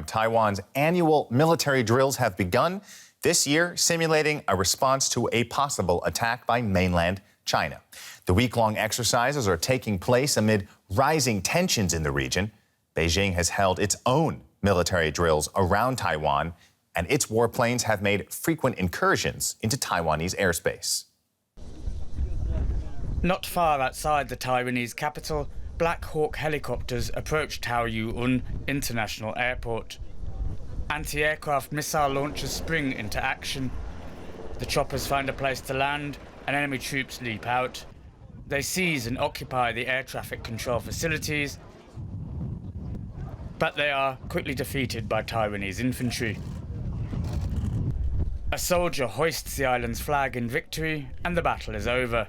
Taiwan's annual military drills have begun, this year simulating a response to a possible attack by mainland China. The week-long exercises are taking place amid rising tensions in the region. Beijing has held its own military drills around Taiwan, and its warplanes have made frequent incursions into Taiwanese airspace. Not far outside the Taiwanese capital, Black Hawk helicopters approach Taoyuan International Airport. Anti-aircraft missile launchers spring into action. The choppers find a place to land, and enemy troops leap out. They seize and occupy the air traffic control facilities, but they are quickly defeated by Taiwanese infantry. A soldier hoists the island's flag in victory, and the battle is over.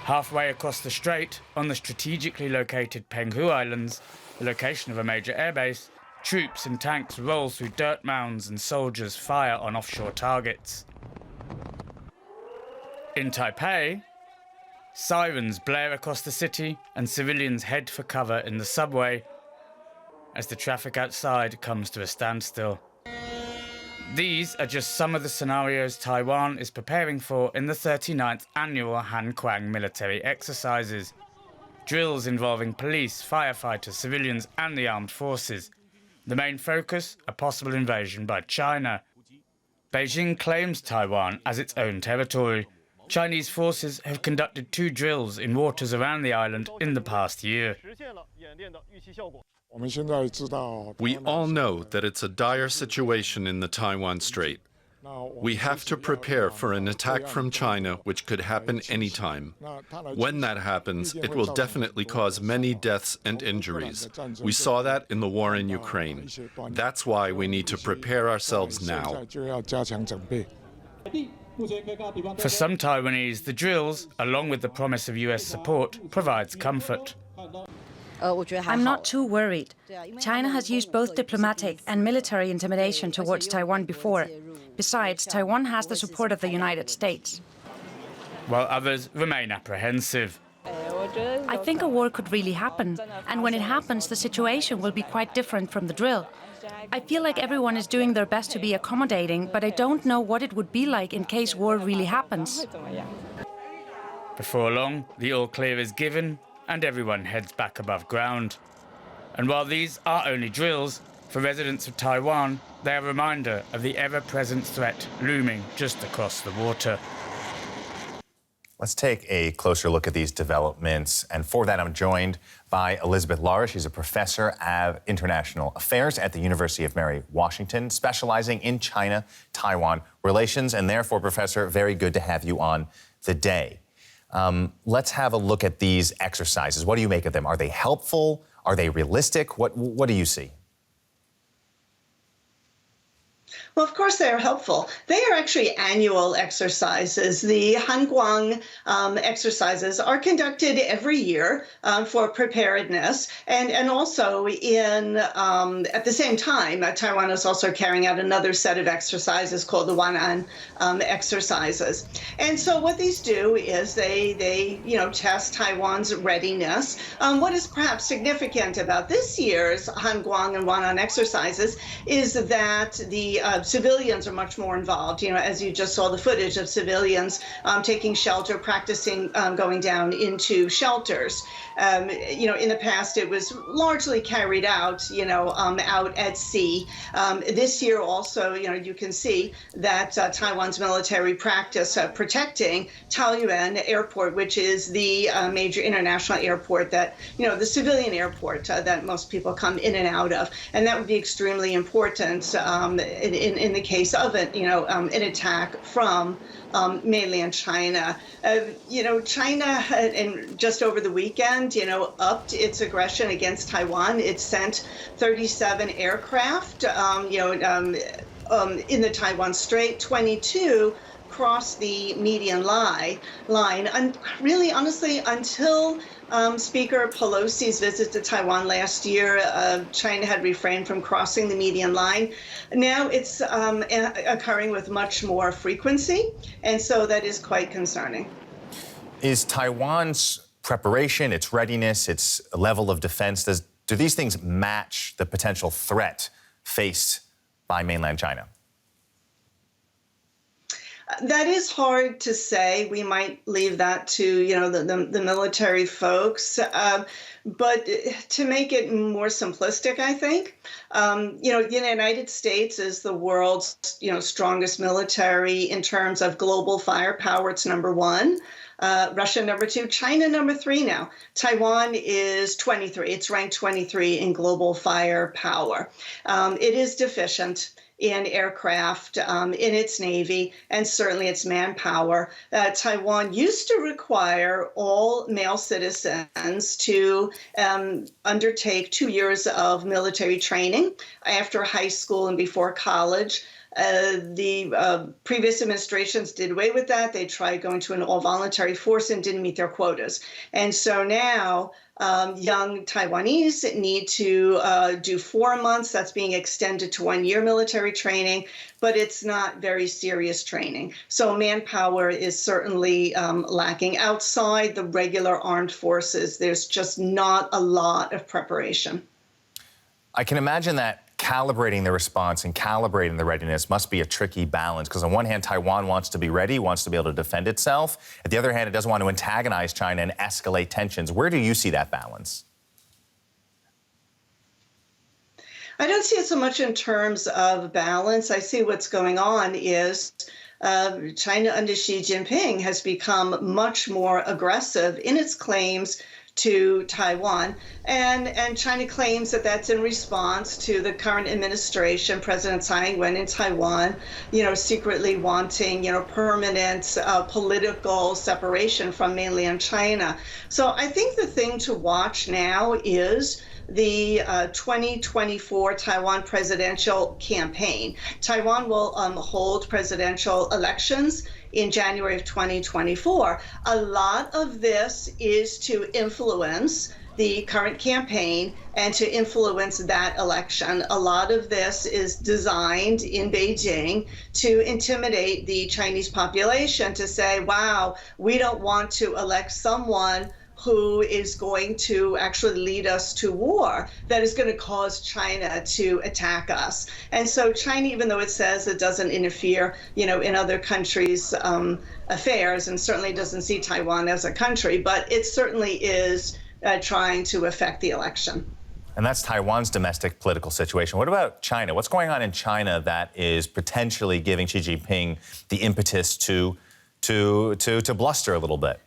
Halfway across the strait, on the strategically located Penghu Islands, the location of a major airbase, troops and tanks roll through dirt mounds and soldiers fire on offshore targets. In Taipei, sirens blare across the city and civilians head for cover in the subway as the traffic outside comes to a standstill. These are just some of the scenarios Taiwan is preparing for in the 39th annual Han Kuang military exercises. Drills involving police, firefighters, civilians and the armed forces. The main focus, a possible invasion by China. Beijing claims Taiwan as its own territory. Chinese forces have conducted 2 drills in waters around the island in the past year. We all know that it's a dire situation in the Taiwan Strait. We have to prepare for an attack from China, which could happen anytime. When that happens, it will definitely cause many deaths and injuries. We saw that in the war in Ukraine. That's why we need to prepare ourselves now. For some Taiwanese, the drills, along with the promise of US support, provides comfort. I'm not too worried. China has used both diplomatic and military intimidation towards Taiwan before. Besides, Taiwan has the support of the United States. While others remain apprehensive. I think a war could really happen. And when it happens, the situation will be quite different from the drill. I feel like everyone is doing their best to be accommodating, but I don't know what it would be like in case war really happens. Before long, the all-clear is given, and everyone heads back above ground. And while these are only drills, for residents of Taiwan, they are a reminder of the ever-present threat looming just across the water. Let's take a closer look at these developments. And for that, I'm joined by Elizabeth Lara. She's a professor of international affairs at the University of Mary Washington, specializing in China-Taiwan relations. And therefore, Professor, very good to have you on the day. Let's have a look at these exercises. What do you make of them? Are they helpful? Are they realistic? What do you see? Well, of course, they're helpful. They are actually annual exercises. The Han Kuang exercises are conducted every year for preparedness. And also at the same time, Taiwan is also carrying out another set of exercises called the Wanan exercises. And so what these do is they test Taiwan's readiness. What is perhaps significant about this year's Han Kuang and Wanan exercises is that the civilians are much more involved. As you just saw the footage of civilians taking shelter, practicing going down into shelters. In the past, it was largely carried out, out at sea. This year also, you can see that Taiwan's military practice protecting Taoyuan Airport, which is the major international airport that, the civilian airport that most people come in and out of. And that would be extremely important in the case of it, an attack from mainland China. China, and just over the weekend, upped its aggression against Taiwan. It sent 37 aircraft, in the Taiwan Strait, 22 crossed the median line. And really, honestly, until Speaker Pelosi's visit to Taiwan last year, China had refrained from crossing the median line. Now it's occurring with much more frequency, and so that is quite concerning. Is Taiwan's preparation, its readiness, its level of defense, Do these things match the potential threat faced by mainland China? That is hard to say. We might leave that to, the military folks. But to make it more simplistic, I think, the United States is the world's, strongest military in terms of global firepower. It's number one. Russia number two, China number three now. Taiwan is 23. It's ranked 23 in global firepower. It is deficient in aircraft, in its Navy, and certainly its manpower. Taiwan used to require all male citizens to undertake 2 years of military training after high school and before college. The previous administrations did away with that. They tried going to an all-voluntary force and didn't meet their quotas. And so now young Taiwanese need to do 4 months. That's being extended to 1 year military training, but it's not very serious training. So manpower is certainly lacking. Outside the regular armed forces, there's just not a lot of preparation. I can imagine that calibrating the response and calibrating the readiness must be a tricky balance, because on one hand, Taiwan wants to be ready, wants to be able to defend itself. At the other hand, it doesn't want to antagonize China and escalate tensions. Where do you see that balance? I don't see it so much in terms of balance. I see what's going on is China under Xi Jinping has become much more aggressive in its claims to Taiwan. And China claims that that's in response to the current administration, President Tsai Ing-wen in Taiwan, secretly wanting, permanent political separation from mainland China. So I think the thing to watch now is the 2024 Taiwan presidential campaign. Taiwan will hold presidential elections in January of 2024. A lot of this is to influence the current campaign and to influence that election. A lot of this is designed in Beijing to intimidate the Chinese population, to say, wow, we don't want to elect someone who is going to actually lead us to war, that is going to cause China to attack us. And so China, even though it says it doesn't interfere, in other countries' affairs, and certainly doesn't see Taiwan as a country, but it certainly is trying to affect the election. And that's Taiwan's domestic political situation. What about China? What's going on in China that is potentially giving Xi Jinping the impetus to bluster a little bit?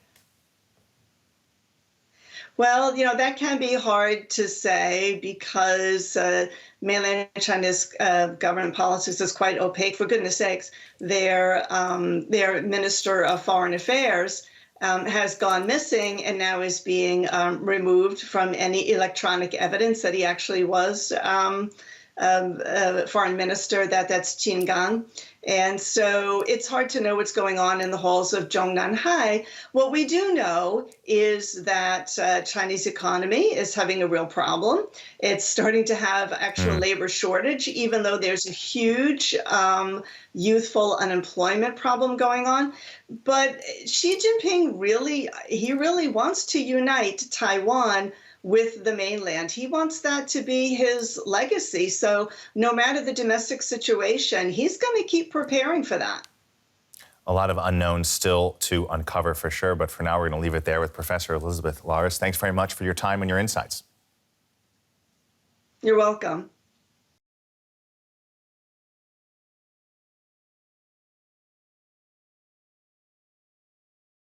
Well, that can be hard to say because mainland China's government politics is quite opaque. For goodness sakes, their Minister of Foreign Affairs has gone missing and now is being removed from any electronic evidence that he actually was foreign minister. That's Qin Gang. And so it's hard to know what's going on in the halls of Zhongnanhai. What we do know is that Chinese economy is having a real problem. It's starting to have actual labor shortage, even though there's a huge youthful unemployment problem going on. But Xi Jinping really wants to unite Taiwan with the mainland. He wants that to be his legacy. So no matter the domestic situation, he's going to keep preparing for that. A lot of unknowns still to uncover for sure, but for now we're going to leave it there with Professor Elizabeth Lares. Thanks very much for your time and your insights. You're welcome.